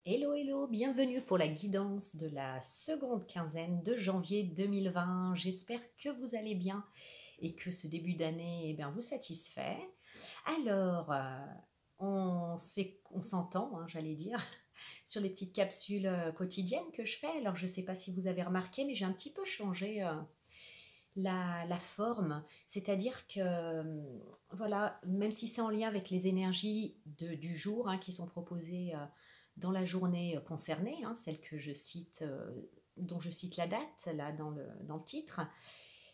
Hello, hello, bienvenue pour la guidance de la seconde quinzaine de janvier 2020. J'espère que vous allez bien et que ce début d'année vous satisfait. Alors, on s'entend, j'allais dire, sur les petites capsules quotidiennes que je fais. Alors, je ne sais pas si vous avez remarqué, mais j'ai un petit peu changé la forme. C'est-à-dire que, voilà, même si c'est en lien avec les énergies du jour qui sont proposées dans la journée concernée, celle que je cite, dont je cite la date là dans le titre,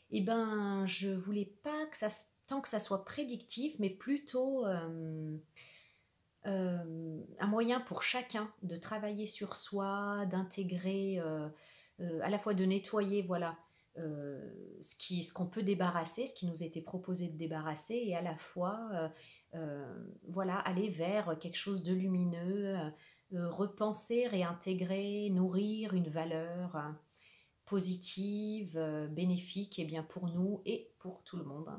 et je voulais pas que ça, tant que ça soit prédictif, mais plutôt un moyen pour chacun de travailler sur soi, d'intégrer, à la fois de nettoyer, voilà, ce qu'on peut débarrasser, ce qui nous était proposé de débarrasser, et à la fois, voilà, aller vers quelque chose de lumineux, repenser, réintégrer, nourrir une valeur positive, bénéfique, et bien pour nous et pour tout le monde.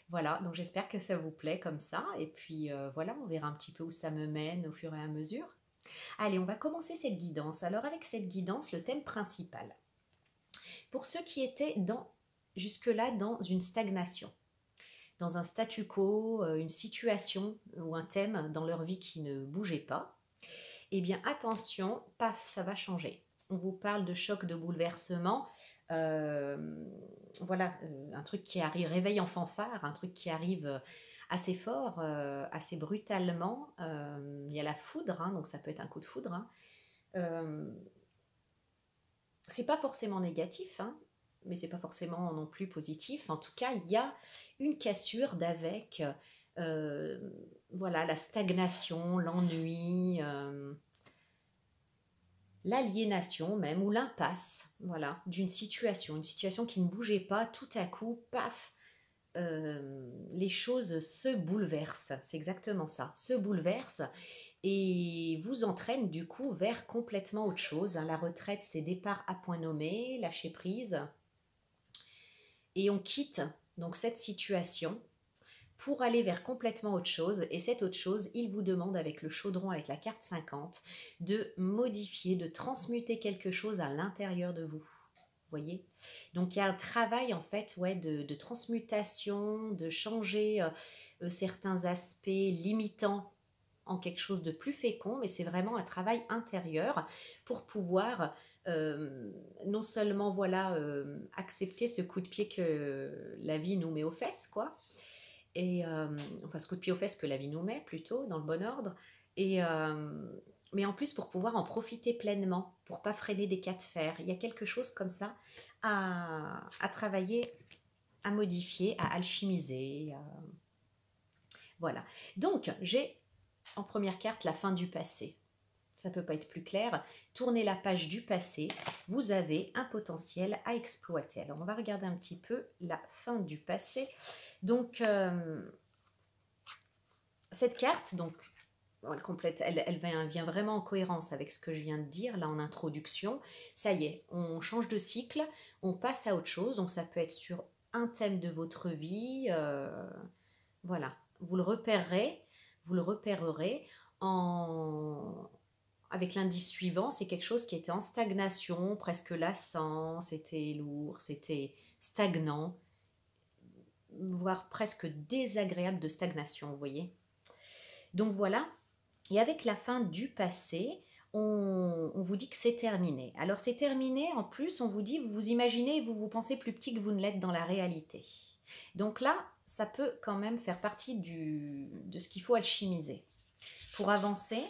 Voilà, donc j'espère que ça vous plaît comme ça. Et puis voilà, on verra un petit peu où ça me mène au fur et à mesure. Allez, on va commencer cette guidance. Alors avec cette guidance, le thème principal. Pour ceux qui étaient jusque-là dans une stagnation, dans un statu quo, une situation ou un thème dans leur vie qui ne bougeait pas, eh bien attention, paf, ça va changer. On vous parle de choc, de bouleversement. Euh, voilà, un truc qui arrive, réveil en fanfare, un truc qui arrive assez fort, assez brutalement. Il y a la foudre, donc ça peut être un coup de foudre. Euh, c'est pas forcément négatif, mais c'est pas forcément non plus positif. En tout cas, il y a une cassure d'avec, euh, voilà, la stagnation, l'ennui. L'aliénation même, ou l'impasse, voilà, d'une situation, une situation qui ne bougeait pas, tout à coup, paf, les choses se bouleversent, c'est exactement ça, se bouleversent et vous entraînent du coup vers complètement autre chose. La retraite, c'est départ à point nommé, lâcher prise, et on quitte donc cette situation pour aller vers complètement autre chose. Et cette autre chose, il vous demande avec le chaudron, avec la carte 50, de modifier, de transmuter quelque chose à l'intérieur de vous. Voyez, donc il y a un travail en fait, ouais, de transmutation, de changer certains aspects limitants en quelque chose de plus fécond, mais c'est vraiment un travail intérieur pour pouvoir non seulement voilà accepter ce coup de pied que la vie nous met aux fesses, quoi, et enfin ce coup de pied aux fesses que la vie nous met plutôt dans le bon ordre, et mais en plus pour pouvoir en profiter pleinement, pour pas freiner des cas de fer. Il y a quelque chose comme ça à travailler, à modifier, à alchimiser, voilà. Donc j'ai en première carte la fin du passé. Ça peut pas être plus clair. Tournez la page du passé, vous avez un potentiel à exploiter. Alors on va regarder un petit peu la fin du passé. Donc cette carte, donc elle complète, elle vient vraiment en cohérence avec ce que je viens de dire là en introduction. Ça y est, on change de cycle, on passe à autre chose. Donc ça peut être sur un thème de votre vie, voilà. Vous le repérerez en avec l'indice suivant. C'est quelque chose qui était en stagnation, presque lassant, c'était lourd, c'était stagnant, voire presque désagréable de stagnation, vous voyez. Donc voilà. Et avec la fin du passé, on vous dit que c'est terminé. Alors c'est terminé, en plus on vous dit, vous vous imaginez, vous pensez plus petit que vous ne l'êtes dans la réalité. Donc là, ça peut quand même faire partie de ce qu'il faut alchimiser. Pour avancer,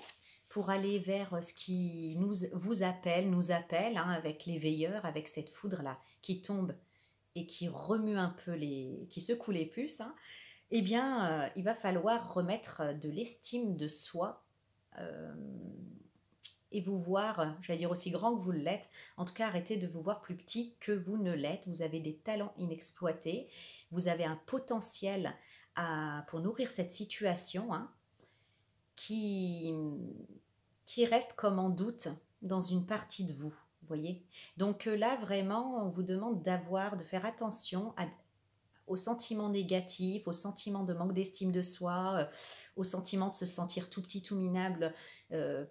pour aller vers ce qui nous appelle, avec les veilleurs, avec cette foudre-là qui tombe et qui remue un peu qui secoue les puces, eh bien, il va falloir remettre de l'estime de soi, euh, et vous voir, j'allais dire aussi grand que vous l'êtes, en tout cas arrêtez de vous voir plus petit que vous ne l'êtes. Vous avez des talents inexploités, vous avez un potentiel pour nourrir cette situation, qui, qui reste comme en doute dans une partie de vous, vous voyez. Donc là, vraiment, on vous demande de faire attention aux sentiments négatifs, aux sentiments de manque d'estime de soi, au sentiment de se sentir tout petit, tout minable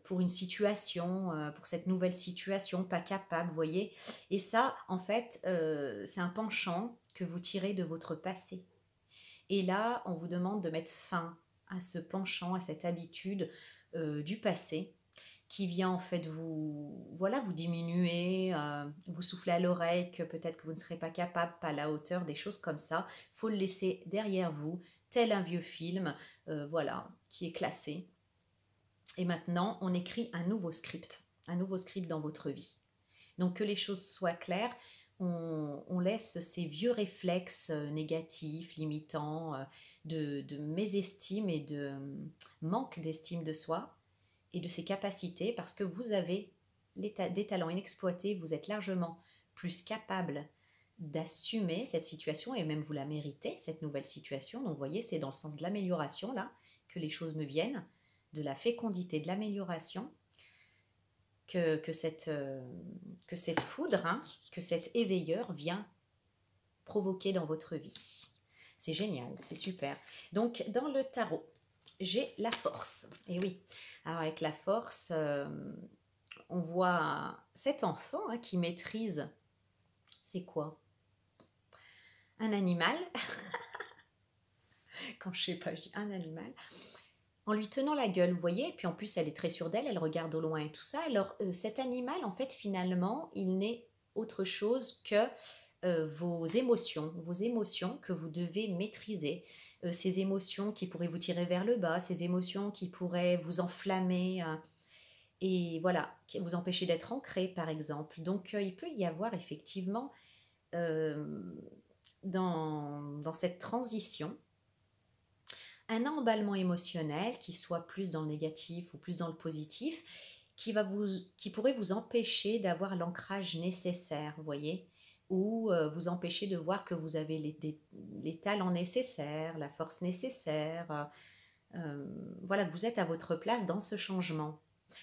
pour une situation, pour cette nouvelle situation, pas capable, vous voyez. Et ça, en fait, c'est un penchant que vous tirez de votre passé. Et là, on vous demande de mettre fin à ce penchant, à cette habitude du passé qui vient en fait vous, voilà, vous diminuer, vous souffler à l'oreille que peut-être que vous ne serez pas capable, pas à la hauteur, des choses comme ça. Il faut le laisser derrière vous, tel un vieux film, voilà, qui est classé. Et maintenant, on écrit un nouveau script dans votre vie. Donc que les choses soient claires, on laisse ces vieux réflexes négatifs, limitants, de mésestime et de manque d'estime de soi et de ses capacités, parce que vous avez des talents inexploités, vous êtes largement plus capable d'assumer cette situation et même vous la méritez, cette nouvelle situation. Donc vous voyez, c'est dans le sens de l'amélioration là que les choses me viennent, de la fécondité, de l'amélioration, que cette foudre, hein, que cet éveilleur vient provoquer dans votre vie. C'est génial, c'est super. Donc dans le tarot, j'ai la force. Et oui, alors avec la force, on voit cet enfant hein, qui maîtrise, c'est quoi? Un animal. Quand je sais pas, je dis un animal. En lui tenant la gueule, vous voyez, et puis en plus elle est très sûre d'elle, elle regarde au loin et tout ça. Alors cet animal, en fait, finalement, il n'est autre chose que vos émotions que vous devez maîtriser, ces émotions qui pourraient vous tirer vers le bas, ces émotions qui pourraient vous enflammer et voilà, qui vous empêcher d'être ancré par exemple. Donc il peut y avoir effectivement euh, dans cette transition un emballement émotionnel qui soit plus dans le négatif ou plus dans le positif, qui pourrait vous empêcher d'avoir l'ancrage nécessaire, vous voyez, ou vous empêcher de voir que vous avez les talents nécessaires, la force nécessaire, voilà, que vous êtes à votre place dans ce changement.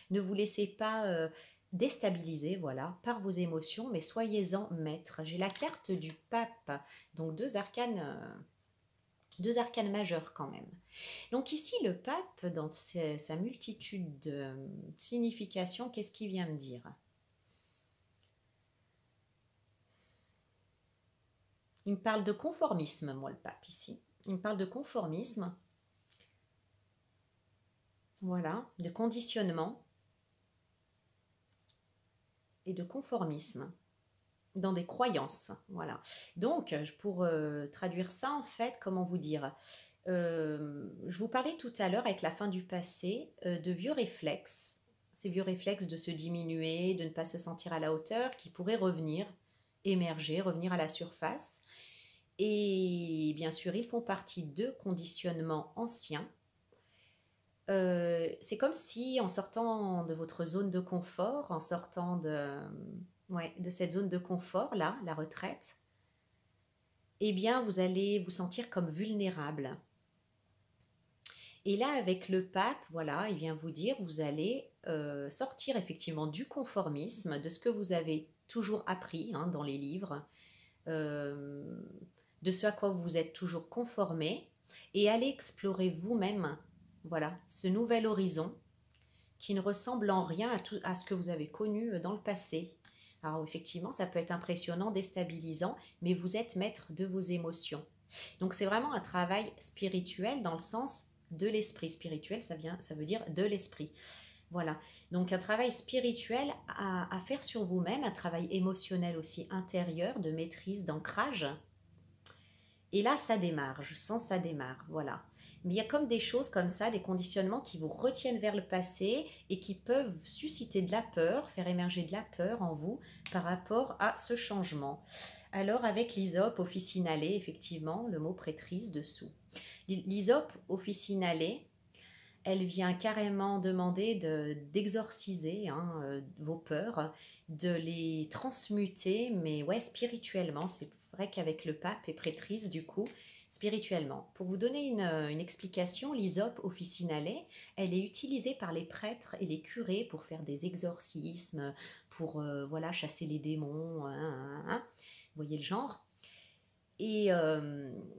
Ne vous laissez pas déstabiliser, voilà, par vos émotions, mais soyez-en maître. J'ai la carte du pape, donc deux arcanes majeures quand même. Donc ici, le pape, dans sa multitude de significations, qu'est-ce qu'il vient me dire? Il me parle de conformisme, moi, le pape, ici. Il me parle de conformisme, voilà, de conditionnement et de conformisme dans des croyances, voilà. Donc, pour traduire ça, en fait, comment vous dire? Je vous parlais tout à l'heure, avec la fin du passé, de vieux réflexes, ces vieux réflexes de se diminuer, de ne pas se sentir à la hauteur, qui pourraient revenir, émerger, revenir à la surface. Et bien sûr, ils font partie de conditionnements anciens. C'est comme si, en sortant de votre zone de confort, en sortant ouais, de cette zone de confort, là, la retraite, eh bien, vous allez vous sentir comme vulnérable. Et là, avec le pape, voilà, il vient vous dire, vous allez sortir effectivement du conformisme, de ce que vous avez toujours appris hein, dans les livres, euh, de ce à quoi vous vous êtes toujours conformé, et aller explorer vous-même, voilà, ce nouvel horizon qui ne ressemble en rien à ce que vous avez connu dans le passé. Alors effectivement, ça peut être impressionnant, déstabilisant, mais vous êtes maître de vos émotions. Donc c'est vraiment un travail spirituel dans le sens de l'esprit. Spirituel, ça veut dire de l'esprit. Voilà, donc un travail spirituel à faire sur vous-même, un travail émotionnel aussi intérieur, de maîtrise, d'ancrage. Et là, ça démarre, je sens ça démarre, voilà. Mais il y a comme des choses comme ça, des conditionnements qui vous retiennent vers le passé et qui peuvent susciter de la peur, faire émerger de la peur en vous par rapport à ce changement. Alors avec l'hysope officinale, effectivement, le mot prêtrise dessous. L'hysope officinale, elle vient carrément demander d'exorciser hein, vos peurs, de les transmuter, mais ouais, spirituellement. C'est vrai qu'avec le pape et prêtrise, du coup, spirituellement. Pour vous donner une explication, l'hysope officinale, elle est utilisée par les prêtres et les curés pour faire des exorcismes, pour voilà, chasser les démons, hein. Vous voyez le genre? Et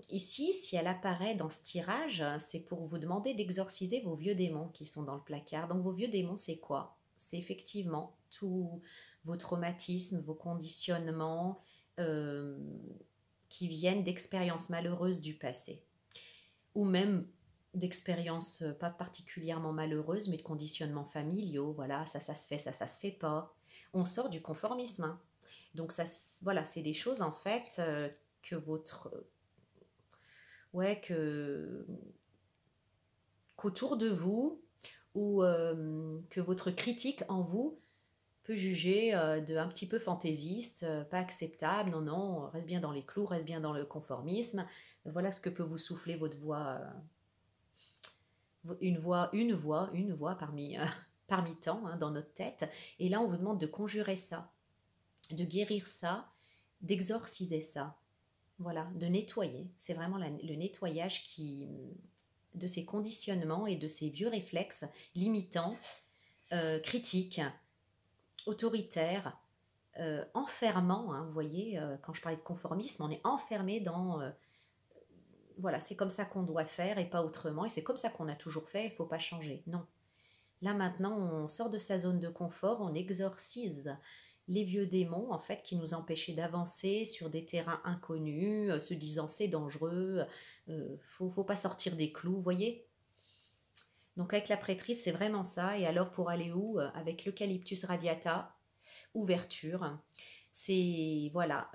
ici, si elle apparaît dans ce tirage, c'est pour vous demander d'exorciser vos vieux démons qui sont dans le placard. Donc vos vieux démons, c'est quoi? C'est effectivement tous vos traumatismes, vos conditionnements euh, qui viennent d'expériences malheureuses du passé. Ou même d'expériences pas particulièrement malheureuses, mais de conditionnements familiaux. Voilà, ça se fait, ça se fait pas. On sort du conformisme, hein. Donc ça, voilà, c'est des choses en fait que votre, ouais, qu'autour de vous ou que votre critique en vous peut juger de un petit peu fantaisiste, pas acceptable. Non, non, reste bien dans les clous, reste bien dans le conformisme. Voilà ce que peut vous souffler votre voix, une voix parmi parmi tant, hein, dans notre tête. Et là, on vous demande de conjurer ça, de guérir ça, d'exorciser ça. Voilà, de nettoyer. C'est vraiment le nettoyage de ces conditionnements et de ces vieux réflexes limitants, critiques, autoritaires, enfermants. Hein, vous voyez, quand je parlais de conformisme, on est enfermé dans... voilà, c'est comme ça qu'on doit faire et pas autrement. Et c'est comme ça qu'on a toujours fait, il ne faut pas changer. Non. Là maintenant, on sort de sa zone de confort, on exorcise les vieux démons en fait qui nous empêchaient d'avancer sur des terrains inconnus, se disant c'est dangereux, faut pas sortir des clous, vous voyez. Donc avec la prêtrise, c'est vraiment ça. Et alors pour aller où? Avec l'Eucalyptus radiata, ouverture. C'est voilà.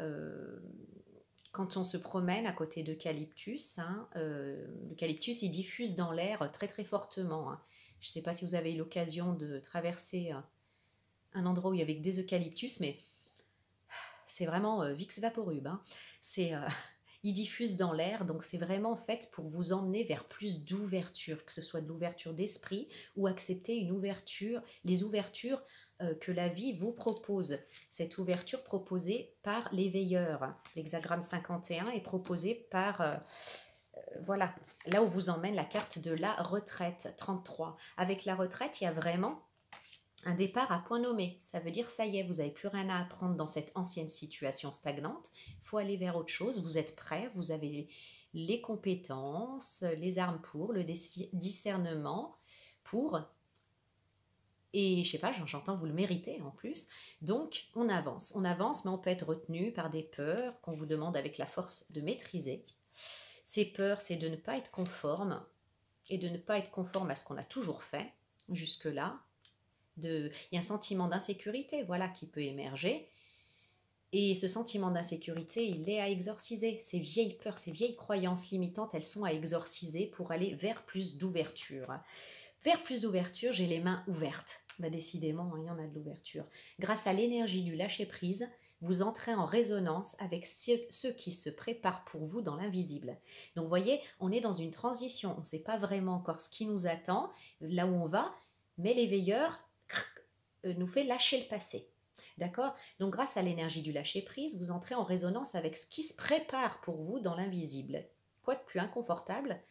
Quand on se promène à côté d'eucalyptus, hein, l'eucalyptus il diffuse dans l'air très très fortement, hein. Je ne sais pas si vous avez eu l'occasion de traverser un endroit où il y avait des eucalyptus, mais c'est vraiment Vix Vaporub, hein. C'est, il diffuse dans l'air, donc c'est vraiment fait pour vous emmener vers plus d'ouverture, que ce soit de l'ouverture d'esprit ou accepter une ouverture, les ouvertures que la vie vous propose. Cette ouverture proposée par l'éveilleur. L'hexagramme 51 est proposé par... voilà, là où vous emmène la carte de la retraite, 33. Avec la retraite, il y a vraiment un départ à point nommé. Ça veut dire, ça y est, vous n'avez plus rien à apprendre dans cette ancienne situation stagnante. Il faut aller vers autre chose. Vous êtes prêt, vous avez les compétences, les armes pour, le discernement pour. Et je sais pas, j'entends, vous le méritez en plus. Donc, on avance, mais on peut être retenu par des peurs qu'on vous demande avec la force de maîtriser. Ces peurs, c'est de ne pas être conforme et de ne pas être conforme à ce qu'on a toujours fait jusque-là. Il y a un sentiment d'insécurité, voilà, qui peut émerger. Et ce sentiment d'insécurité, il est à exorciser. Ces vieilles peurs, ces vieilles croyances limitantes, elles sont à exorciser pour aller vers plus d'ouverture. Vers plus d'ouverture, j'ai les mains ouvertes. Bah, décidément, il y en a de l'ouverture. Grâce à l'énergie du lâcher-prise, vous entrez en résonance avec ceux qui se préparent pour vous dans l'invisible. Donc, vous voyez, on est dans une transition. On ne sait pas vraiment encore ce qui nous attend, là où on va, mais l'éveilleur nous fait lâcher le passé. D'accord? Donc, grâce à l'énergie du lâcher-prise, vous entrez en résonance avec ce qui se prépare pour vous dans l'invisible. Quoi de plus inconfortable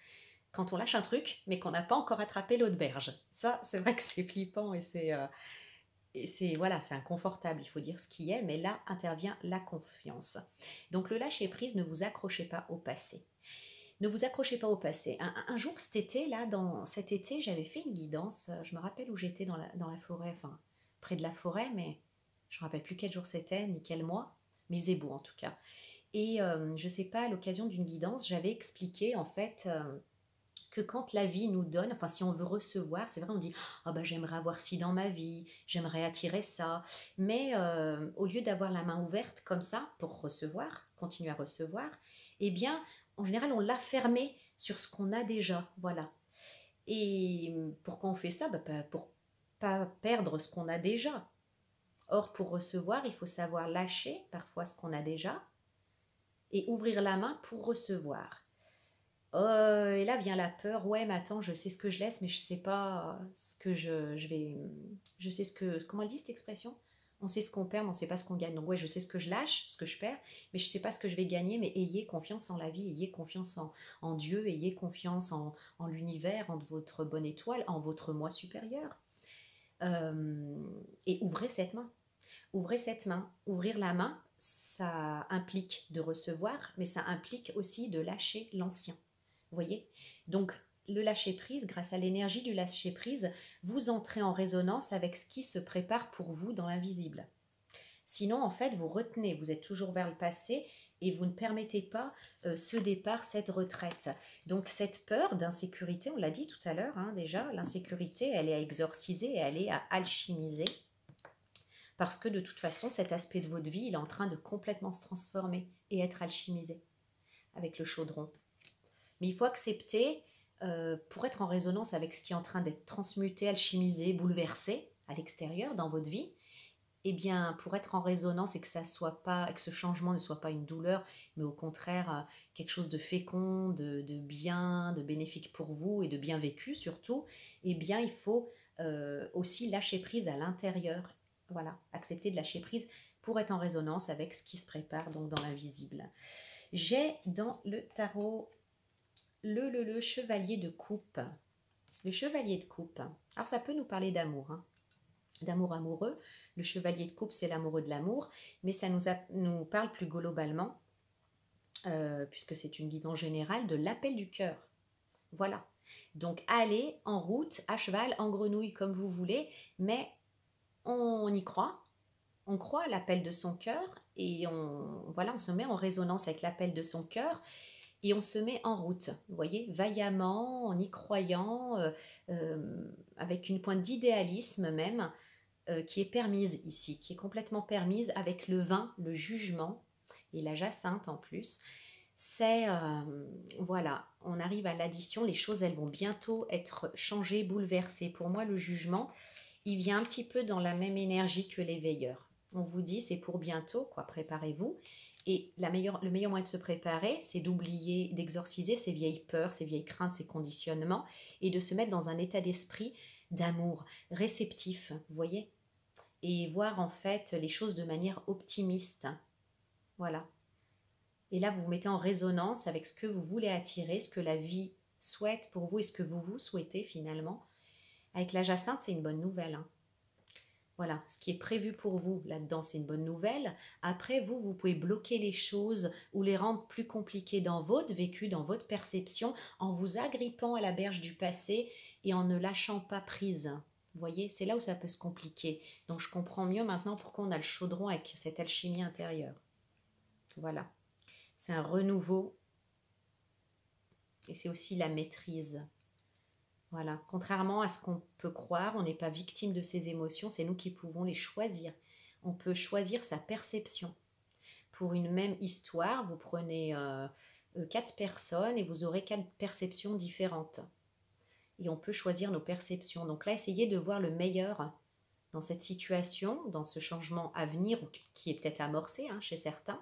quand on lâche un truc, mais qu'on n'a pas encore attrapé l'autre berge. Ça, c'est vrai que c'est flippant et c'est voilà, c'est inconfortable, il faut dire ce qui est, mais là intervient la confiance. Donc le lâcher-prise, ne vous accrochez pas au passé. Ne vous accrochez pas au passé. Un jour, cet été, j'avais fait une guidance. Je me rappelle où j'étais dans la forêt, enfin, près de la forêt, mais je ne me rappelle plus quel jour c'était, ni quel mois, mais il faisait beau en tout cas. Et je ne sais pas, à l'occasion d'une guidance, j'avais expliqué en fait que quand la vie nous donne, enfin si on veut recevoir, c'est vrai, on dit « Ah ben j'aimerais avoir ci dans ma vie, j'aimerais attirer ça », mais au lieu d'avoir la main ouverte comme ça pour recevoir, continuer à recevoir, eh bien, en général, on l'a fermé sur ce qu'on a déjà, voilà. Et pourquoi on fait ça? Pour pas perdre ce qu'on a déjà. Or, pour recevoir, il faut savoir lâcher parfois ce qu'on a déjà et ouvrir la main pour recevoir. Et là vient la peur. Ouais, mais attends, je sais ce que je laisse, mais je sais pas ce que je vais. Je sais ce que. Comment elle dit cette expression? On sait ce qu'on perd, mais on sait pas ce qu'on gagne. Donc, ouais, je sais ce que je lâche, ce que je perds, mais je sais pas ce que je vais gagner. Mais ayez confiance en la vie, ayez confiance en Dieu, ayez confiance en l'univers, en votre bonne étoile, en votre moi supérieur. Et ouvrez cette main. Ouvrez cette main. Ouvrir la main, ça implique de recevoir, mais ça implique aussi de lâcher l'ancien. Vous voyez? Donc, le lâcher-prise, grâce à l'énergie du lâcher-prise, vous entrez en résonance avec ce qui se prépare pour vous dans l'invisible. Sinon, en fait, vous retenez, vous êtes toujours vers le passé et vous ne permettez pas ce départ, cette retraite. Donc, cette peur d'insécurité, on l'a dit tout à l'heure, hein, déjà, l'insécurité, elle est à exorciser, elle est à alchimiser. Parce que de toute façon, cet aspect de votre vie, il est en train de complètement se transformer et être alchimisé avec le chaudron. Mais il faut accepter, pour être en résonance avec ce qui est en train d'être transmuté, alchimisé, bouleversé à l'extérieur dans votre vie, eh bien, pour être en résonance et que ça soit pas, que ce changement ne soit pas une douleur, mais au contraire quelque chose de fécond, de bien, de bénéfique pour vous et de bien vécu surtout, eh bien, il faut aussi lâcher prise à l'intérieur. Voilà, accepter de lâcher prise pour être en résonance avec ce qui se prépare donc dans l'invisible. J'ai dans le tarot le chevalier de coupe. Le chevalier de coupe. Alors ça peut nous parler d'amour, hein, d'amour amoureux. Le chevalier de coupe, c'est l'amoureux de l'amour, mais ça nous parle plus globalement, puisque c'est une guidance générale, de l'appel du cœur. Voilà. Donc allez en route, à cheval, en grenouille, comme vous voulez, mais on y croit. On croit à l'appel de son cœur et on se met en résonance avec l'appel de son cœur et on se met en route, vous voyez, vaillamment, en y croyant, avec une pointe d'idéalisme même, qui est permise ici, qui est complètement permise avec le vin, le jugement et la jacinthe en plus. C'est, voilà, on arrive à l'addition, les choses, elles vont bientôt être changées, bouleversées. Pour moi, le jugement, il vient un petit peu dans la même énergie que l'éveilleur. On vous dit, c'est pour bientôt, quoi, préparez-vous. Et le meilleur moyen de se préparer, c'est d'oublier, d'exorciser ces vieilles peurs, ces vieilles craintes, ces conditionnements, et de se mettre dans un état d'esprit d'amour, réceptif, vous voyez, et voir en fait les choses de manière optimiste. Voilà. Et là, vous vous mettez en résonance avec ce que vous voulez attirer, ce que la vie souhaite pour vous et ce que vous vous souhaitez finalement. Avec la jacinthe, c'est une bonne nouvelle, hein. Voilà, ce qui est prévu pour vous là-dedans, c'est une bonne nouvelle. Après, vous pouvez bloquer les choses ou les rendre plus compliquées dans votre vécu, dans votre perception, en vous agrippant à la berge du passé et en ne lâchant pas prise. Vous voyez, c'est là où ça peut se compliquer. Donc, je comprends mieux maintenant pourquoi on a le chaudron avec cette alchimie intérieure. Voilà, c'est un renouveau et c'est aussi la maîtrise. Voilà, contrairement à ce qu'on peut croire, on n'est pas victime de ses émotions, c'est nous qui pouvons les choisir. On peut choisir sa perception. Pour une même histoire, vous prenez 4 personnes et vous aurez 4 perceptions différentes. Et on peut choisir nos perceptions. Donc là, essayez de voir le meilleur dans cette situation, dans ce changement à venir, qui est peut-être amorcé chez certains.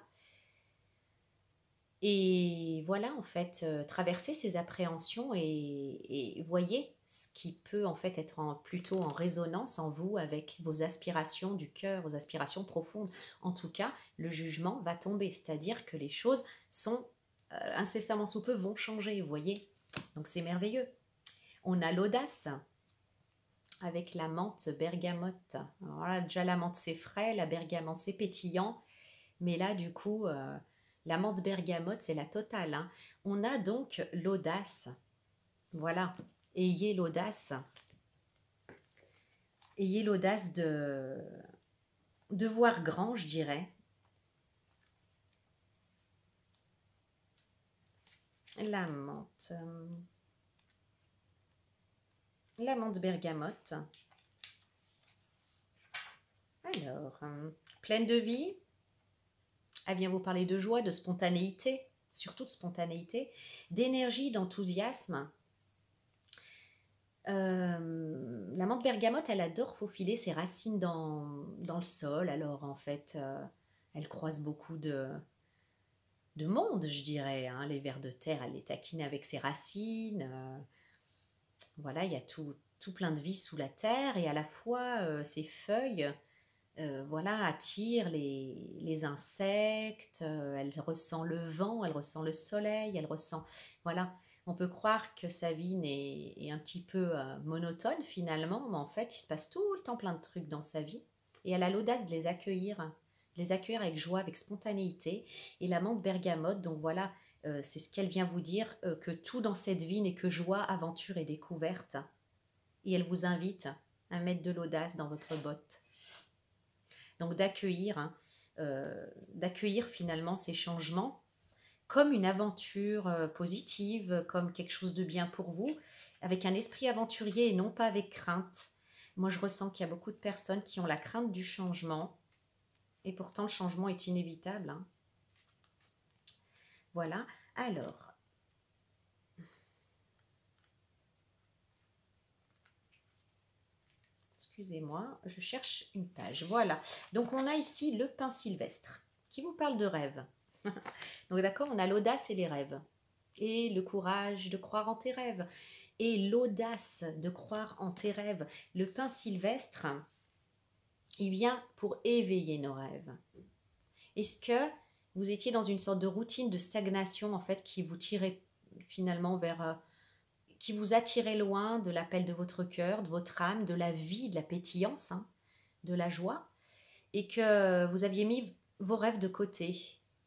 Et voilà, en fait, traversez ces appréhensions et voyez ce qui peut en fait être plutôt en résonance en vous avec vos aspirations du cœur, vos aspirations profondes. En tout cas, le jugement va tomber, c'est-à-dire que les choses sont incessamment sous peu vont changer, vous voyez. Donc c'est merveilleux. On a l'audace avec la menthe bergamote. Alors là, déjà la menthe c'est frais, la bergamote c'est pétillant, mais là du coup... la menthe bergamote, c'est la totale, hein. On a donc l'audace. Voilà. Ayez l'audace. Ayez l'audace de voir grand, je dirais. La menthe. La menthe bergamote. Alors, pleine de vie. Elle vient vous parler de joie, de spontanéité, surtout de spontanéité, d'énergie, d'enthousiasme. La menthe bergamote, elle adore faufiler ses racines dans le sol. Alors en fait, elle croise beaucoup de monde, je dirais, hein. Les vers de terre, elle les taquine avec ses racines. Voilà, il y a tout plein de vie sous la terre et à la fois ses feuilles voilà, attire les insectes, elle ressent le vent, elle ressent le soleil, elle ressent... Voilà, on peut croire que sa vie est un petit peu monotone finalement, mais en fait, il se passe tout le temps plein de trucs dans sa vie. Et elle a l'audace de les accueillir, les accueillir avec joie, avec spontanéité. Et la menthe bergamote, donc voilà, c'est ce qu'elle vient vous dire, que tout dans cette vie n'est que joie, aventure et découverte. Et elle vous invite à mettre de l'audace dans votre botte. Donc d'accueillir, hein, d'accueillir finalement ces changements comme une aventure positive, comme quelque chose de bien pour vous, avec un esprit aventurier et non pas avec crainte. Moi, je ressens qu'il y a beaucoup de personnes qui ont la crainte du changement, et pourtant le changement est inévitable, hein. Voilà. Alors, excusez-moi, je cherche une page. Voilà. Donc, on a ici le pin sylvestre qui vous parle de rêve. Donc, d'accord, on a l'audace et les rêves. Et le courage de croire en tes rêves. Et l'audace de croire en tes rêves. Le pin sylvestre, il vient pour éveiller nos rêves. Est-ce que vous étiez dans une sorte de routine de stagnation, en fait, qui vous tirait finalement vers... qui vous attirait loin de l'appel de votre cœur, de votre âme, de la vie, de la pétillance, hein, de la joie, et que vous aviez mis vos rêves de côté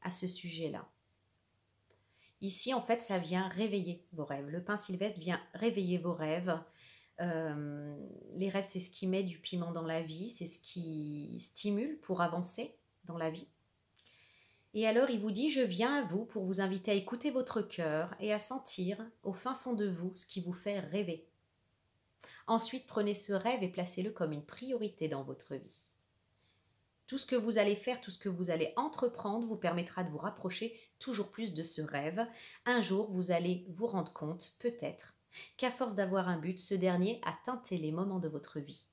à ce sujet-là. Ici, en fait, ça vient réveiller vos rêves. Le pin sylvestre vient réveiller vos rêves. Les rêves, c'est ce qui met du piment dans la vie, c'est ce qui stimule pour avancer dans la vie. Et alors, il vous dit, je viens à vous pour vous inviter à écouter votre cœur et à sentir au fin fond de vous ce qui vous fait rêver. Ensuite, prenez ce rêve et placez-le comme une priorité dans votre vie. Tout ce que vous allez faire, tout ce que vous allez entreprendre vous permettra de vous rapprocher toujours plus de ce rêve. Un jour, vous allez vous rendre compte, peut-être, qu'à force d'avoir un but, ce dernier a teinté les moments de votre vie.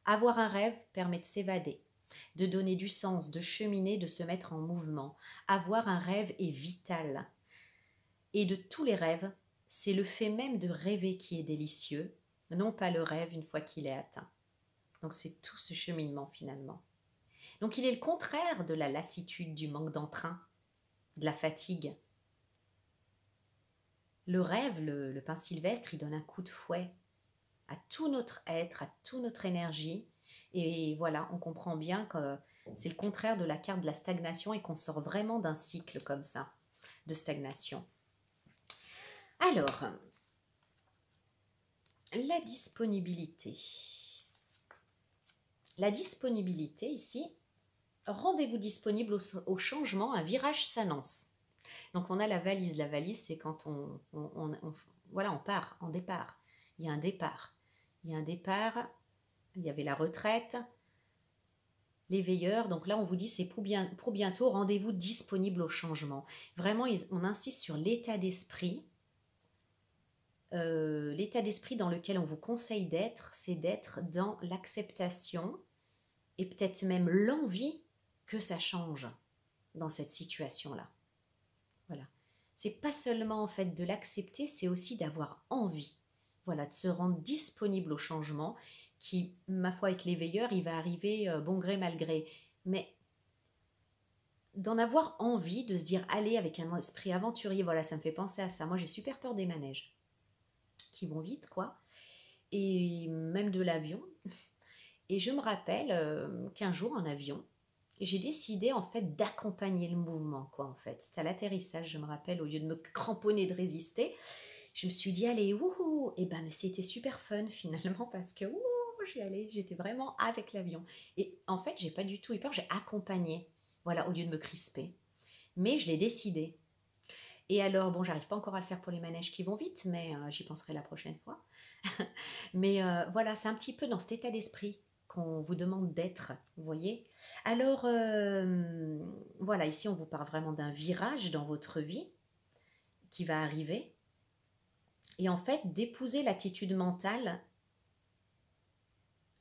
Avoir un rêve permet de s'évader, de donner du sens, de cheminer, de se mettre en mouvement. Avoir un rêve est vital. Et de tous les rêves, c'est le fait même de rêver qui est délicieux, non pas le rêve une fois qu'il est atteint. Donc c'est tout ce cheminement finalement. Donc il est le contraire de la lassitude, du manque d'entrain, de la fatigue. Le rêve, le pin sylvestre, il donne un coup de fouet à tout notre être, à toute notre énergie. Et voilà, on comprend bien que c'est le contraire de la carte de la stagnation et qu'on sort vraiment d'un cycle comme ça, de stagnation. Alors, la disponibilité. La disponibilité ici, rendez-vous disponible au changement, un virage s'annonce. Donc on a la valise. La valise, c'est quand voilà, on part en départ. Il y a un départ. Il y a un départ, il y avait la retraite, les veilleurs. Donc là, on vous dit, c'est pour bientôt, rendez-vous disponible au changement. Vraiment, on insiste sur l'état d'esprit. L'état d'esprit dans lequel on vous conseille d'être, c'est d'être dans l'acceptation et peut-être même l'envie que ça change dans cette situation-là. Voilà. C'est pas seulement en fait de l'accepter, c'est aussi d'avoir envie. Voilà, de se rendre disponible au changement qui, ma foi, avec les veilleurs, il va arriver bon gré mal gré. Mais d'en avoir envie, de se dire, allez, avec un esprit aventurier, voilà, ça me fait penser à ça. Moi, j'ai super peur des manèges qui vont vite, quoi. Et même de l'avion. Et je me rappelle qu'un jour, en avion, j'ai décidé en fait d'accompagner le mouvement, quoi, en fait. C'était à l'atterrissage, je me rappelle, au lieu de me cramponner, de résister, je me suis dit, allez, wouhou. Et ben, mais c'était super fun finalement parce que j'étais vraiment avec l'avion. Et en fait, j'ai pas du tout eu peur, j'ai accompagné, voilà, au lieu de me crisper. Mais je l'ai décidé. Et alors, bon, j'arrive pas encore à le faire pour les manèges qui vont vite, mais j'y penserai la prochaine fois. Mais voilà, c'est un petit peu dans cet état d'esprit qu'on vous demande d'être, vous voyez. Alors, voilà, ici, on vous parle vraiment d'un virage dans votre vie qui va arriver. Et en fait, d'épouser l'attitude mentale,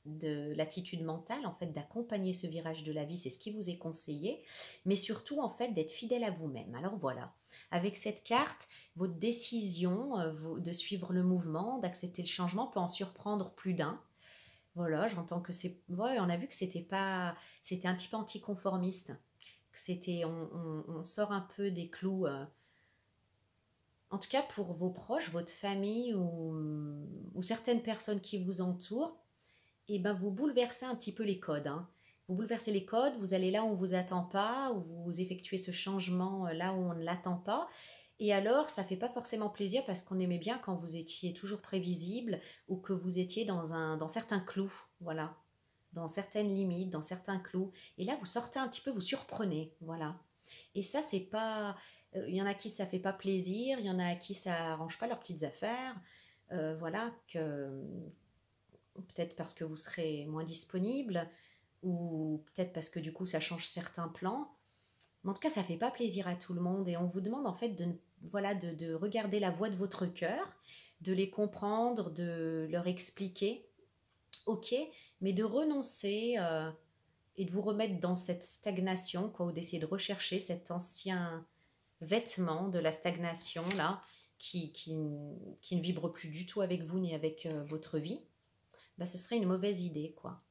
en fait, d'accompagner ce virage de la vie, c'est ce qui vous est conseillé, mais surtout, en fait, d'être fidèle à vous-même. Alors voilà, avec cette carte, votre décision de suivre le mouvement, d'accepter le changement peut en surprendre plus d'un. Voilà, j'entends que c'est... Ouais, on a vu que c'était pas... C'était un petit peu anticonformiste. Que c'était... On sort un peu des clous... En tout cas, pour vos proches, votre famille ou certaines personnes qui vous entourent, et ben vous bouleversez un petit peu les codes. Hein. vous bouleversez les codes, vous allez là où on ne vous attend pas, où vous effectuez ce changement là où on ne l'attend pas. Et alors, ça ne fait pas forcément plaisir parce qu'on aimait bien quand vous étiez toujours prévisible ou que vous étiez dans certains clous, voilà, dans certaines limites, dans certains clous. Et là, vous sortez un petit peu, vous surprenez, voilà. Et ça, c'est pas. Il y en a qui ça fait pas plaisir, il y en a à qui ça arrange pas leurs petites affaires. Voilà, que peut-être parce que vous serez moins disponible ou peut-être parce que du coup ça change certains plans. Mais en tout cas, ça fait pas plaisir à tout le monde et on vous demande en fait voilà, de regarder la voix de votre cœur, de les comprendre, de leur expliquer, ok, mais de renoncer et de vous remettre dans cette stagnation, quoi, ou d'essayer de rechercher cet ancien vêtement de la stagnation là, qui ne vibre plus du tout avec vous ni avec votre vie, bah, ce serait une mauvaise idée, quoi.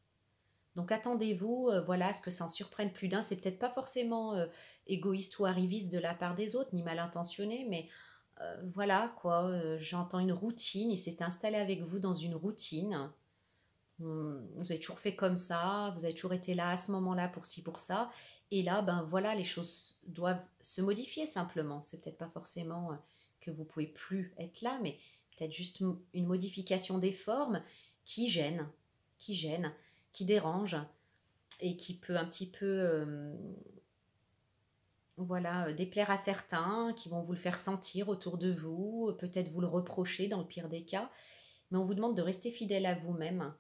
Donc attendez-vous, voilà, à ce que ça en surprenne plus d'un. C'est peut-être pas forcément égoïste ou arriviste de la part des autres, ni mal intentionné, mais voilà, quoi, j'entends une routine, il s'est installé avec vous dans une routine. Vous avez toujours fait comme ça, vous avez toujours été là à ce moment-là pour ci, pour ça. Et là, ben voilà, les choses doivent se modifier simplement. C'est peut-être pas forcément que vous pouvez plus être là, mais peut-être juste une modification des formes qui gêne, qui gêne, qui dérange et qui peut un petit peu voilà, déplaire à certains, qui vont vous le faire sentir autour de vous, peut-être vous le reprocher dans le pire des cas. Mais on vous demande de rester fidèle à vous-même.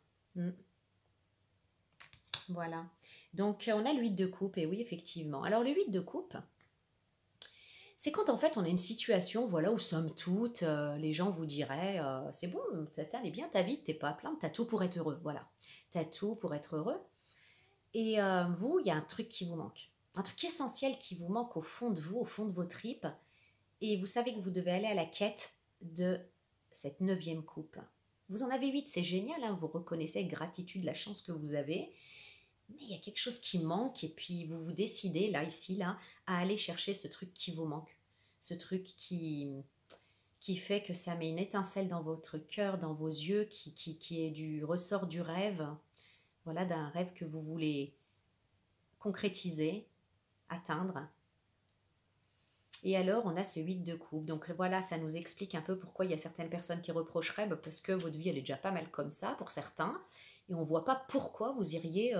Voilà. Donc, on a le 8 de coupe, et oui, effectivement. Alors, le 8 de coupe, c'est quand en fait on a une situation, voilà, où somme toute, les gens vous diraient c'est bon, elle est bien ta vie, t'es pas à plaindre, t'as tout pour être heureux. Voilà. T'as tout pour être heureux. Et vous, il y a un truc qui vous manque. Un truc essentiel qui vous manque au fond de vous, au fond de vos tripes. Et vous savez que vous devez aller à la quête de cette 9e coupe. Vous en avez 8, c'est génial, hein, vous reconnaissez avec gratitude la chance que vous avez. Mais il y a quelque chose qui manque et puis vous vous décidez, là, ici, là, à aller chercher ce truc qui vous manque. Ce truc qui fait que ça met une étincelle dans votre cœur, dans vos yeux, qui est du ressort du rêve. Voilà, d'un rêve que vous voulez concrétiser, atteindre. Et alors, on a ce 8 de coupe. Donc voilà, ça nous explique un peu pourquoi il y a certaines personnes qui reprocheraient, parce que votre vie, elle est déjà pas mal comme ça pour certains. Et on ne voit pas pourquoi vous iriez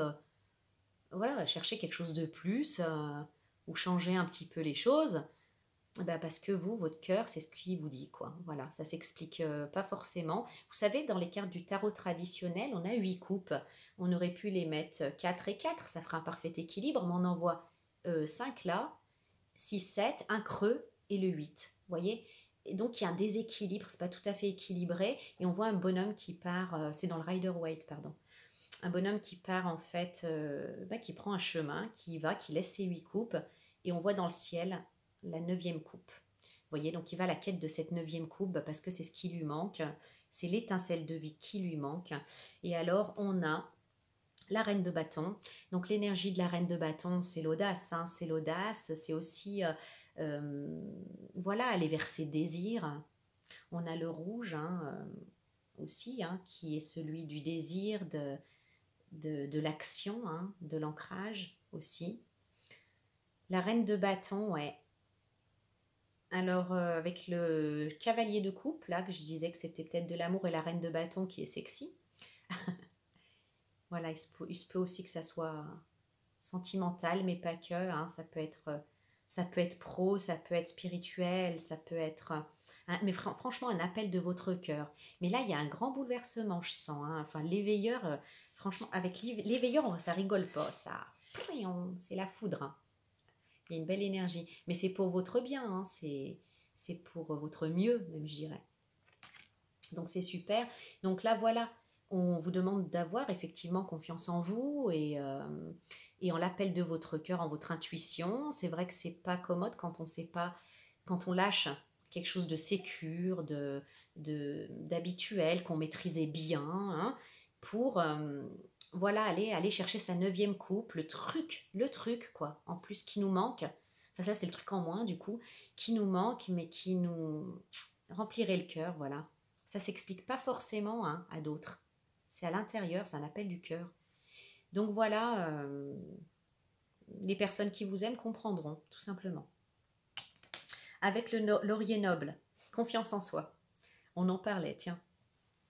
voilà, chercher quelque chose de plus ou changer un petit peu les choses. Ben parce que vous, votre cœur, c'est ce qui vous dit, quoi. Voilà, ça s'explique pas forcément. Vous savez, dans les cartes du tarot traditionnel, on a 8 coupes. On aurait pu les mettre 4 et 4, ça fera un parfait équilibre, mais on en voit 5 là, 6, 7, un creux et le 8. Vous voyez? Et donc il y a un déséquilibre, c'est pas tout à fait équilibré. Et on voit un bonhomme qui part, c'est dans le Rider-Waite, pardon. Un bonhomme qui part en fait, qui prend un chemin, qui va, qui laisse ses 8 coupes. Et on voit dans le ciel la 9e coupe. Vous voyez, donc il va à la quête de cette 9e coupe parce que c'est ce qui lui manque. C'est l'étincelle de vie qui lui manque. Et alors on a la reine de bâton. Donc l'énergie de la reine de bâton, c'est l'audace. Hein, c'est l'audace, c'est aussi voilà, aller vers ses désirs. On a le rouge aussi, qui est celui du désir, de l'action, de l'ancrage aussi. La reine de bâton, ouais. Alors, avec le cavalier de coupe, là, que je disais que c'était peut-être de l'amour, et la reine de bâton qui est sexy. Voilà, il se peut aussi que ça soit sentimental, mais pas que. Hein, ça peut être pro, ça peut être spirituel, ça peut être... mais franchement, un appel de votre cœur. Mais là, il y a un grand bouleversement, je sens. Hein. Enfin, l'éveilleur, franchement, avec l'éveilleur, ça rigole pas. Ça, c'est la foudre. Hein. Il y a une belle énergie. Mais c'est pour votre bien. Hein. C'est pour votre mieux, même, je dirais. Donc, c'est super. Donc là, voilà. On vous demande d'avoir effectivement confiance en vous et en l'appel de votre cœur, en votre intuition. C'est vrai que c'est pas commode quand on sait pas, quand on lâche quelque chose de sécure, d'habituel, qu'on maîtrisait bien, hein, pour voilà, aller chercher sa 9e coupe, le truc, quoi, en plus qui nous manque. Enfin, ça, c'est le truc en moins, du coup, qui nous manque, mais qui nous remplirait le cœur, voilà. Ça s'explique pas forcément à d'autres. C'est à l'intérieur, c'est un appel du cœur. Donc voilà, les personnes qui vous aiment comprendront, tout simplement. Avec le laurier noble, confiance en soi. On en parlait, tiens.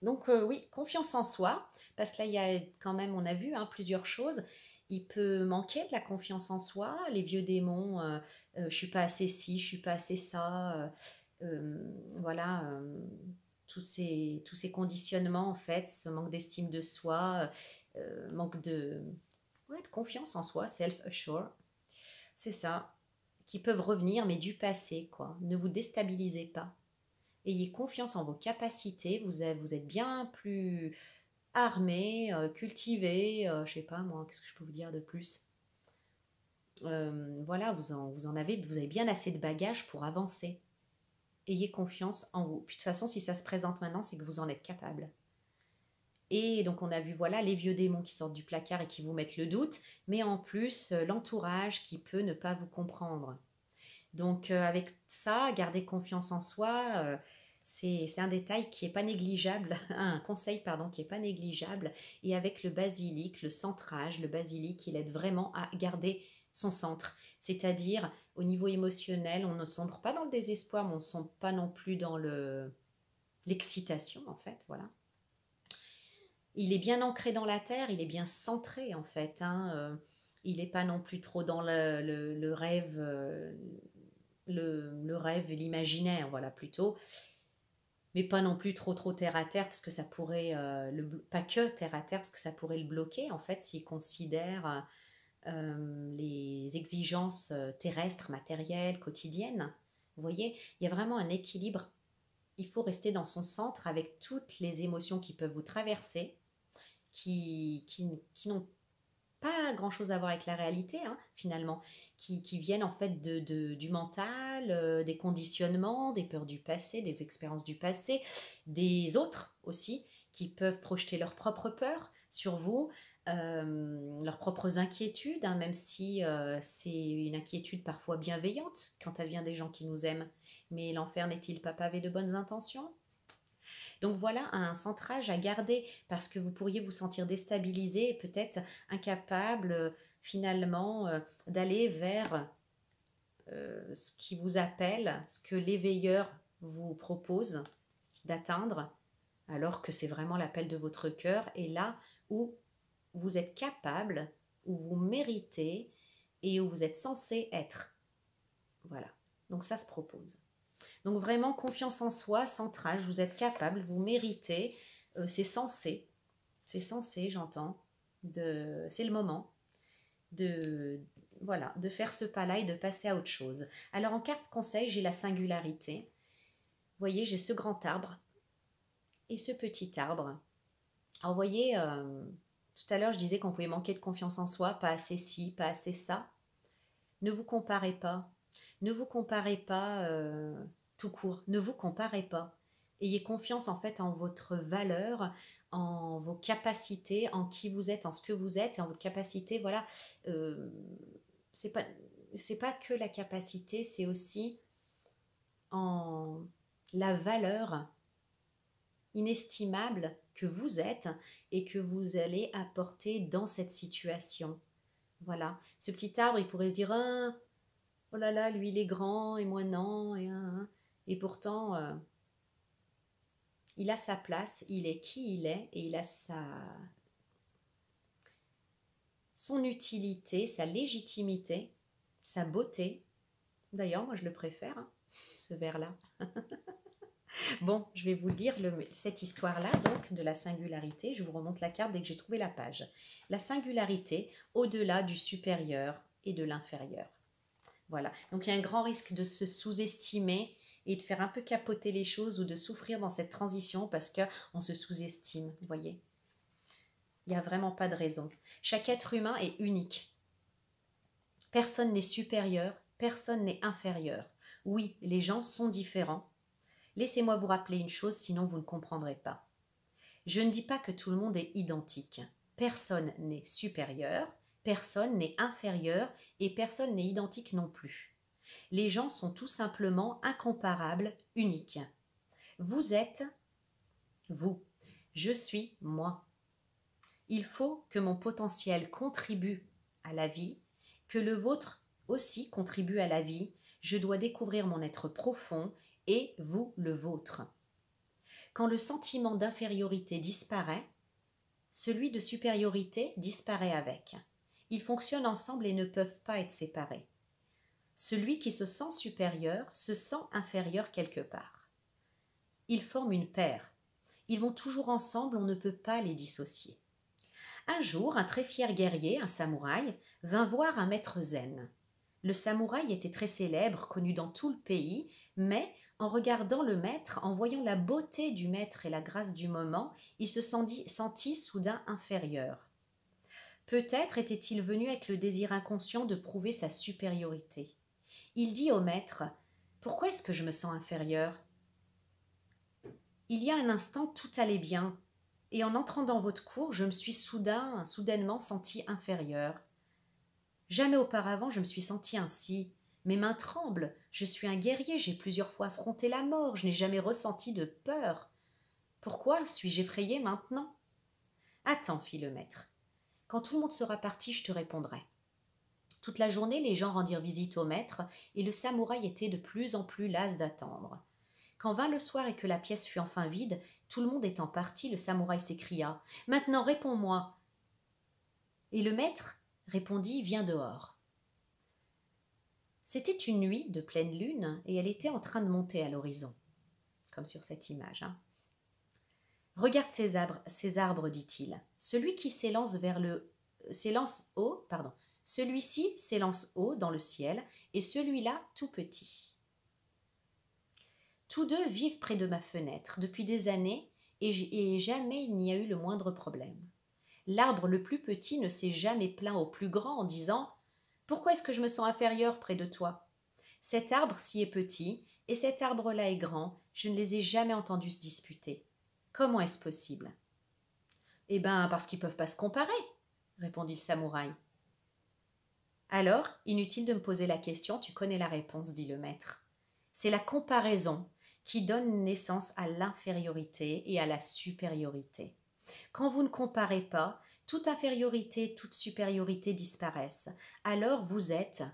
Donc oui, confiance en soi, parce que là, il y a quand même, on a vu plusieurs choses. Il peut manquer de la confiance en soi, les vieux démons, je suis pas assez ci, je suis pas assez ça, voilà, tous ces conditionnements, en fait, ce manque d'estime de soi, manque ouais, de confiance en soi, self-assure, c'est ça, qui peuvent revenir, mais du passé, quoi. Ne vous déstabilisez pas. Ayez confiance en vos capacités, vous êtes bien plus armé, cultivé, je sais pas moi, qu'est-ce que je peux vous dire de plus. Voilà, vous avez bien assez de bagages pour avancer. Ayez confiance en vous. Puis de toute façon, si ça se présente maintenant, c'est que vous en êtes capable. Et donc on a vu voilà les vieux démons qui sortent du placard et qui vous mettent le doute, mais en plus l'entourage qui peut ne pas vous comprendre. Donc avec ça, garder confiance en soi, c'est un détail qui n'est pas négligeable, un conseil pardon qui n'est pas négligeable. Et avec le basilic, le centrage, le basilic, il aide vraiment à garder son centre. C'est-à-dire au niveau émotionnel, on ne sombre pas dans le désespoir, mais on ne sombre pas non plus dans l'excitation en fait, voilà. Il est bien ancré dans la terre, il est bien centré en fait. Il n'est pas non plus trop dans le rêve, le rêve et l'imaginaire, voilà plutôt. Mais pas non plus trop terre à terre, parce que ça pourrait, pas que terre à terre, parce que ça pourrait le bloquer en fait s'il considère les exigences terrestres, matérielles, quotidiennes. Vous voyez, il y a vraiment un équilibre. Il faut rester dans son centre avec toutes les émotions qui peuvent vous traverser, qui n'ont pas grand-chose à voir avec la réalité, finalement, qui viennent en fait du mental, des conditionnements, des peurs du passé, des expériences du passé, des autres aussi, qui peuvent projeter leurs propres peurs sur vous, leurs propres inquiétudes, même si c'est une inquiétude parfois bienveillante quand elle vient des gens qui nous aiment. Mais l'enfer n'est-il pas pavé de bonnes intentions? Donc voilà un centrage à garder parce que vous pourriez vous sentir déstabilisé et peut-être incapable finalement d'aller vers ce qui vous appelle, ce que l'éveilleur vous propose d'atteindre, alors que c'est vraiment l'appel de votre cœur et là où vous êtes capable, où vous méritez et où vous êtes censé être. Voilà, donc ça se propose. Donc vraiment confiance en soi, centrage, vous êtes capable, vous méritez, c'est censé, j'entends, c'est le moment de voilà, de faire ce pas-là et de passer à autre chose. Alors en carte conseil, j'ai la singularité. Vous voyez, j'ai ce grand arbre et ce petit arbre. Alors vous voyez, tout à l'heure je disais qu'on pouvait manquer de confiance en soi, pas assez ci, pas assez ça. Ne vous comparez pas. Ne vous comparez pas tout court. Ne vous comparez pas. Ayez confiance en fait en votre valeur, en vos capacités, en qui vous êtes, en ce que vous êtes et en votre capacité. Voilà, euh, c'est pas c'est pas que la capacité, c'est aussi en la valeur inestimable que vous êtes et que vous allez apporter dans cette situation. Voilà, ce petit arbre, il pourrait se dire oh là là, lui il est grand et moi non, et pourtant il a sa place, il est qui il est et il a son utilité, sa légitimité, sa beauté. D'ailleurs, moi je le préfère, ce vers-là. Bon, je vais vous lire cette histoire-là, donc, de la singularité. Je vous remonte la carte dès que j'ai trouvé la page. La singularité au-delà du supérieur et de l'inférieur. Voilà. Donc, il y a un grand risque de se sous-estimer et de faire un peu capoter les choses ou de souffrir dans cette transition parce qu'on se sous-estime, vous voyez. Il n'y a vraiment pas de raison. Chaque être humain est unique. Personne n'est supérieur, personne n'est inférieur. Oui, les gens sont différents. Laissez-moi vous rappeler une chose, sinon vous ne comprendrez pas. Je ne dis pas que tout le monde est identique. Personne n'est supérieur, personne n'est inférieur et personne n'est identique non plus. Les gens sont tout simplement incomparables, uniques. Vous êtes vous. Je suis moi. Il faut que mon potentiel contribue à la vie, que le vôtre aussi contribue à la vie. Je dois découvrir mon être profond et vous le vôtre. Quand le sentiment d'infériorité disparaît, celui de supériorité disparaît avec. Ils fonctionnent ensemble et ne peuvent pas être séparés. Celui qui se sent supérieur se sent inférieur quelque part. Ils forment une paire. Ils vont toujours ensemble, on ne peut pas les dissocier. Un jour, un très fier guerrier, un samouraï, vint voir un maître zen. Le samouraï était très célèbre, connu dans tout le pays, mais en regardant le maître, en voyant la beauté du maître et la grâce du moment, il se sentit soudain inférieur. Peut-être était-il venu avec le désir inconscient de prouver sa supériorité. Il dit au maître « Pourquoi est-ce que je me sens inférieur ?» Il y a un instant, tout allait bien, et en entrant dans votre cour, je me suis soudainement senti inférieur. Jamais auparavant je me suis senti ainsi. Mes mains tremblent, je suis un guerrier, j'ai plusieurs fois affronté la mort, je n'ai jamais ressenti de peur. Pourquoi suis-je effrayé maintenant ? Attends, fit le maître. Quand tout le monde sera parti, je te répondrai. Toute la journée, les gens rendirent visite au maître, et le samouraï était de plus en plus las d'attendre. Quand vint le soir et que la pièce fut enfin vide, tout le monde étant parti, le samouraï s'écria « Maintenant, réponds-moi !» Et le maître répondit « Viens dehors !» C'était une nuit de pleine lune, et elle était en train de monter à l'horizon, comme sur cette image. Regarde ces arbres, dit-il. Celui-ci s'élance haut dans le ciel, et celui-là tout petit. Tous deux vivent près de ma fenêtre depuis des années, et jamais il n'y a eu le moindre problème. L'arbre le plus petit ne s'est jamais plaint au plus grand en disant « Pourquoi est-ce que je me sens inférieur près de toi ?» Cet arbre-ci est petit, et cet arbre-là est grand, je ne les ai jamais entendus se disputer. Comment est-ce possible ? Eh bien, parce qu'ils ne peuvent pas se comparer, répondit le samouraï. Alors, inutile de me poser la question, tu connais la réponse, dit le maître. C'est la comparaison qui donne naissance à l'infériorité et à la supériorité. Quand vous ne comparez pas, toute infériorité, toute supériorité disparaissent. Alors vous êtes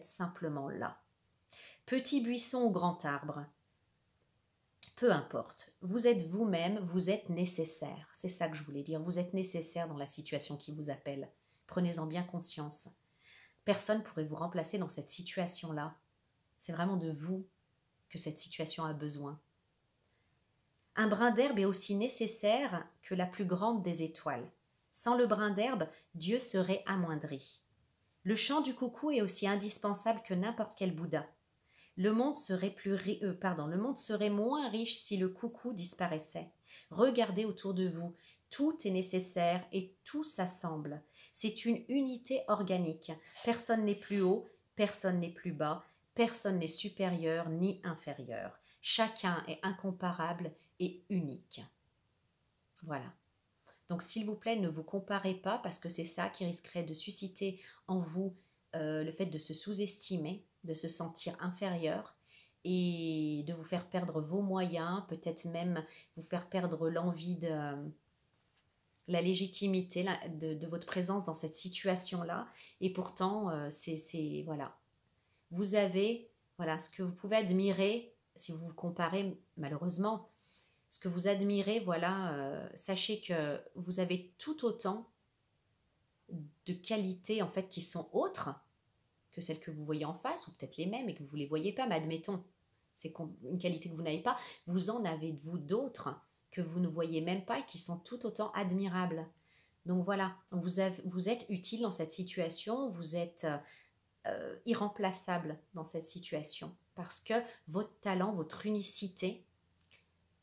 simplement là. Petit buisson ou grand arbre, peu importe, vous êtes vous-même, vous êtes nécessaire. C'est ça que je voulais dire, vous êtes nécessaire dans la situation qui vous appelle. Prenez-en bien conscience. Personne ne pourrait vous remplacer dans cette situation-là. C'est vraiment de vous que cette situation a besoin. Un brin d'herbe est aussi nécessaire que la plus grande des étoiles. Sans le brin d'herbe, Dieu serait amoindri. Le chant du coucou est aussi indispensable que n'importe quel Bouddha. Le monde serait moins riche si le coucou disparaissait. Regardez autour de vous, tout est nécessaire et tout s'assemble. C'est une unité organique. Personne n'est plus haut, personne n'est plus bas, personne n'est supérieur ni inférieur. Chacun est incomparable et unique. Voilà. Donc s'il vous plaît, ne vous comparez pas parce que c'est ça qui risquerait de susciter en vous le fait de se sous-estimer, de se sentir inférieur et de vous faire perdre vos moyens, peut-être même vous faire perdre l'envie la légitimité de votre présence dans cette situation-là. Et pourtant, voilà. Vous avez, voilà, ce que vous pouvez admirer, si vous vous comparez, malheureusement, ce que vous admirez, voilà, sachez que vous avez tout autant de qualités, en fait, qui sont autres que celles que vous voyez en face, ou peut-être les mêmes et que vous ne les voyez pas, mais admettons, c'est une qualité que vous n'avez pas, vous en avez vous d'autres que vous ne voyez même pas et qui sont tout autant admirables. Donc voilà, vous êtes utile dans cette situation, vous êtes irremplaçable dans cette situation parce que votre talent, votre unicité,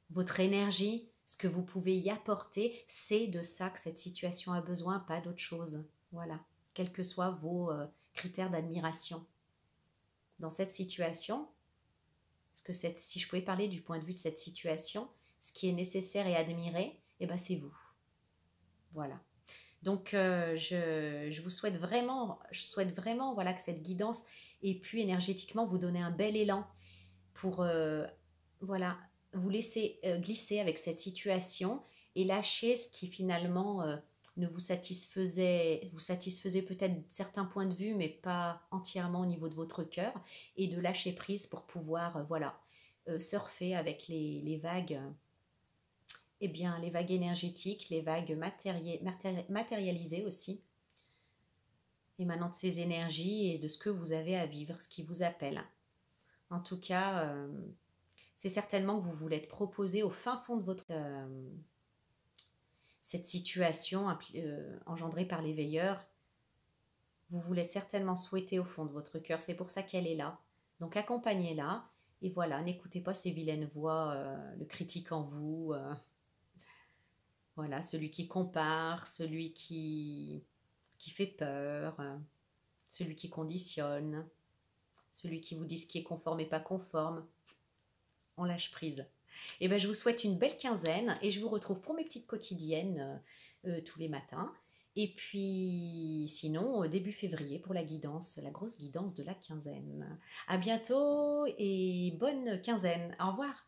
votre énergie, ce que vous pouvez y apporter, c'est de ça que cette situation a besoin, pas d'autre chose. Voilà, quels que soient vos critères d'admiration. Dans cette situation, si je pouvais parler du point de vue de cette situation, ce qui est nécessaire et admiré, eh ben c'est vous. Voilà. Donc, je vous souhaite vraiment, voilà, que cette guidance ait pu énergétiquement vous donner un bel élan pour voilà, vous laisser glisser avec cette situation et lâcher ce qui finalement ne vous satisfaisait peut-être certains points de vue, mais pas entièrement au niveau de votre cœur, et de lâcher prise pour pouvoir, voilà, surfer avec les vagues, eh bien, les vagues énergétiques, les vagues matérialisées aussi, émanant de ces énergies et de ce que vous avez à vivre, ce qui vous appelle. En tout cas, c'est certainement que vous voulez être proposé au fin fond de votre... cette situation engendrée par les veilleurs, vous voulez certainement souhaiter au fond de votre cœur. C'est pour ça qu'elle est là. Donc accompagnez-la. Et voilà, n'écoutez pas ces vilaines voix, le critique en vous. Voilà, celui qui compare, celui qui fait peur, celui qui conditionne, celui qui vous dit ce qui est conforme et pas conforme. On lâche prise. Et ben, je vous souhaite une belle quinzaine et je vous retrouve pour mes petites quotidiennes tous les matins. Et puis, sinon, début février pour la guidance, la grosse guidance de la quinzaine. À bientôt et bonne quinzaine. Au revoir.